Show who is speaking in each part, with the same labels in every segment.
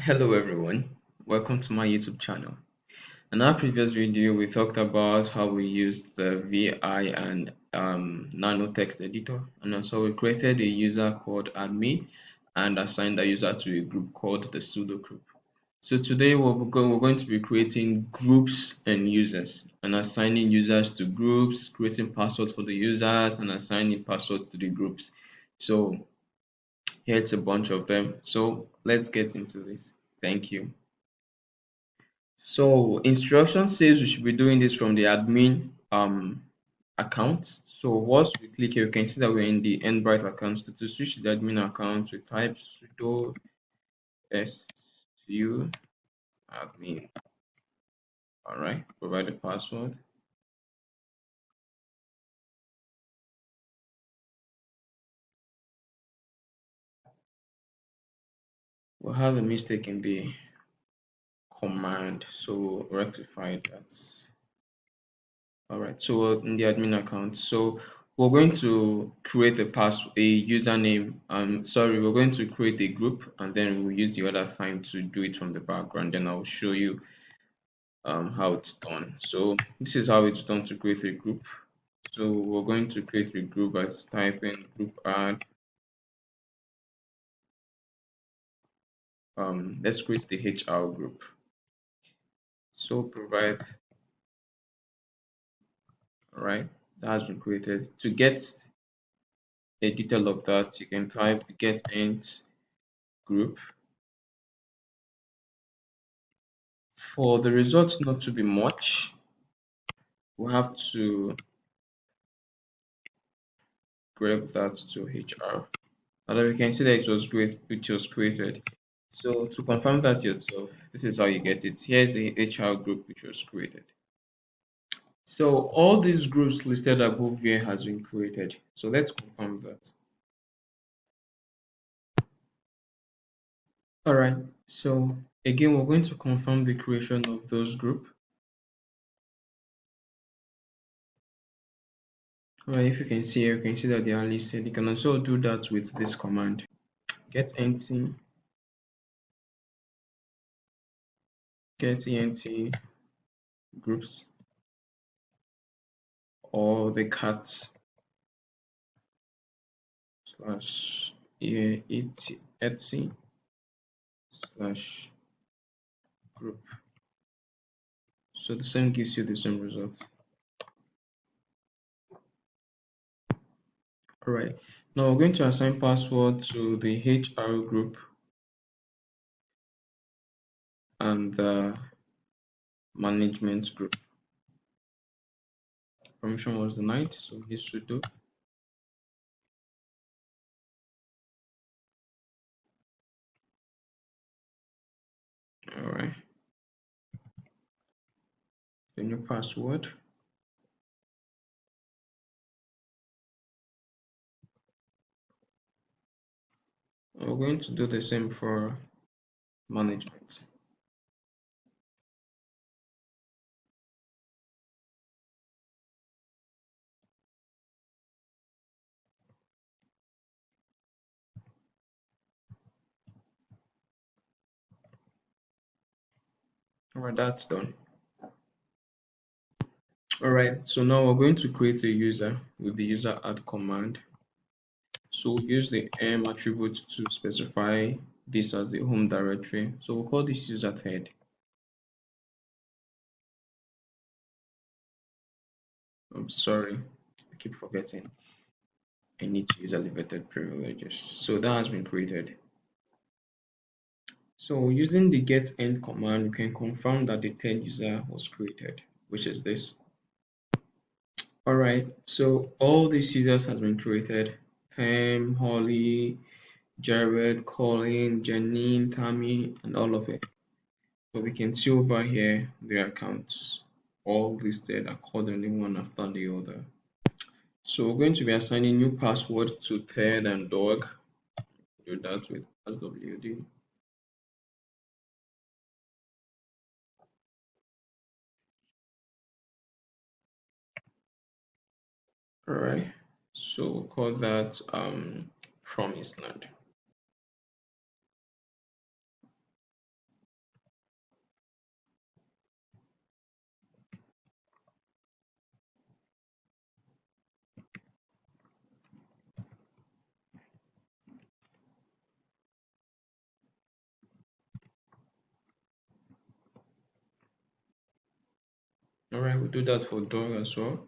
Speaker 1: Hello everyone, welcome to my YouTube channel. In our previous video, we talked about how we used the VI and Nano text editor, and also we created a user called admin and assigned the user to a group called the pseudo group. So today we're going to be creating groups and users and assigning users to groups, creating passwords for the users and assigning passwords to the groups. So here's a bunch of them. So let's get into this. Thank you. So instruction says we should be doing this from the admin account. So once we click here, you can see that we're in the Endbright account. So to switch to the admin account, we type sudo su admin. All right, provide the password. We'll have a mistake in the command, so rectify that. All right, so we're in the admin account. So we're going to create a username. Sorry, we're going to create a group and then we'll use the other file to do it from the background. Then I'll show you how it's done. So this is how it's done to create a group. So we're going to create a group by typing groupadd. Let's create the HR group. So provide, all right, that has been created. To get a detail of that, you can type getent group. For the results not to be much, we have to grab that to HR. And then we can see that it was created. So to confirm that yourself, this is how you get it. Here's the HR group which was created. So all these groups listed above here has been created. So let's confirm that. All right. So again, we're going to confirm the creation of those group. All right. If you can see here, you can see that they are listed. You can also do that with this command: get empty, get ent groups, or the cat slash etsy slash group. So the same gives you the same result. All right. Now we're going to assign password to the HR group and the management group. Permission was denied, so this should do. All right. The new password. We're going to do the same for management. All right, that's done. All right, so now we're going to create a user with the user add command. So we'll use the attribute to specify this as the home directory. So we'll call this user thread. I'm sorry, I keep forgetting. I need to use elevated privileges. So that has been created. So using the getEnd command, we can confirm that the third user was created, which is this. All right, so all these users has been created. Pam, Holly, Jared, Colin, Janine, Tammy, and all of it. So we can see over here the accounts all listed accordingly one after the other. So we're going to be assigning new password to Ted and dog. Do that with passwd. All right. So we'll call that promised land. will do that for dog as well.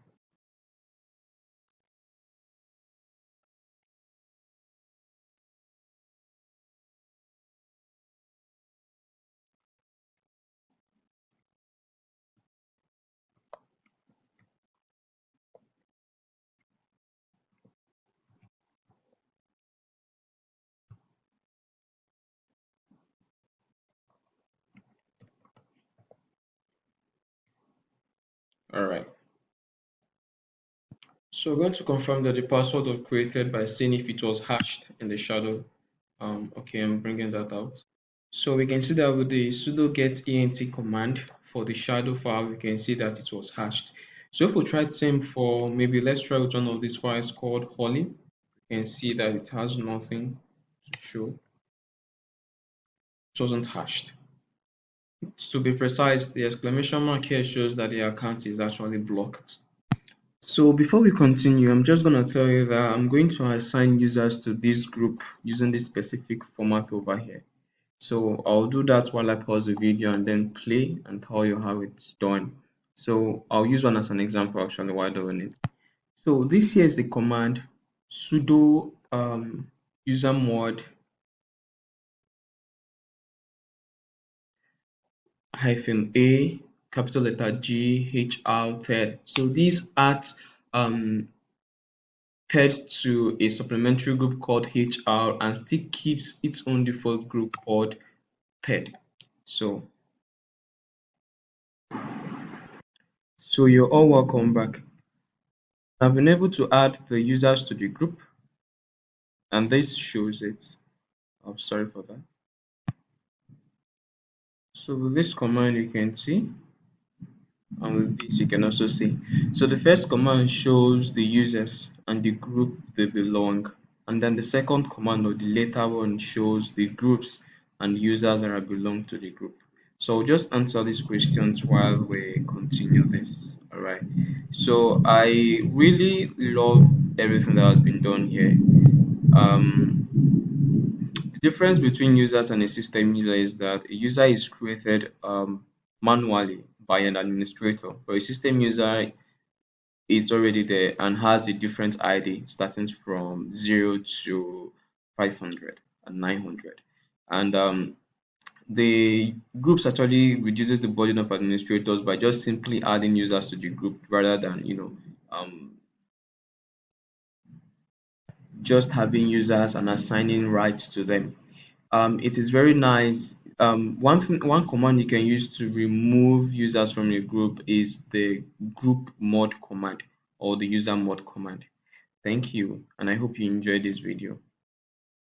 Speaker 1: All right. So we're going to confirm that the password was created by seeing if it was hashed in the shadow. Okay, I'm bringing that out. So we can see that with the sudo get ent command for the shadow file, we can see that it was hashed. So if we try the same for maybe let's try with one of these files called Holly, you can see that it has nothing to show. It wasn't hashed. To be precise, the exclamation mark here shows that the account is actually blocked. So before we continue, I'm just going to tell you that I'm going to assign users to this group using this specific format over here. So I'll do that while I pause the video and then play and tell you how it's done. So I'll use one as an example actually while doing it. So this here is the command sudo usermod -a capital letter G H R third. So these at third to a supplementary group called HR and still keeps its own default group called third. So you're all welcome back. I've been able to add the users to the group and this shows it. I'm sorry for that. So with this command you can see and with this you can also see. So the first command shows the users and the group they belong, and then the second command or the later one shows the groups and users that are belong to the group. So I'll just answer these questions while we continue this. All right. So I really love everything that has been done here. The difference between users and a system user is that a user is created manually by an administrator, but a system user is already there and has a different ID starting from 0 to 500 and 900. And the groups actually reduces the burden of administrators by just simply adding users to the group rather than, just having users and assigning rights to them. It is very nice. One command you can use to remove users from a group is the group mod command or the user mod command. Thank you, and I hope you enjoyed this video.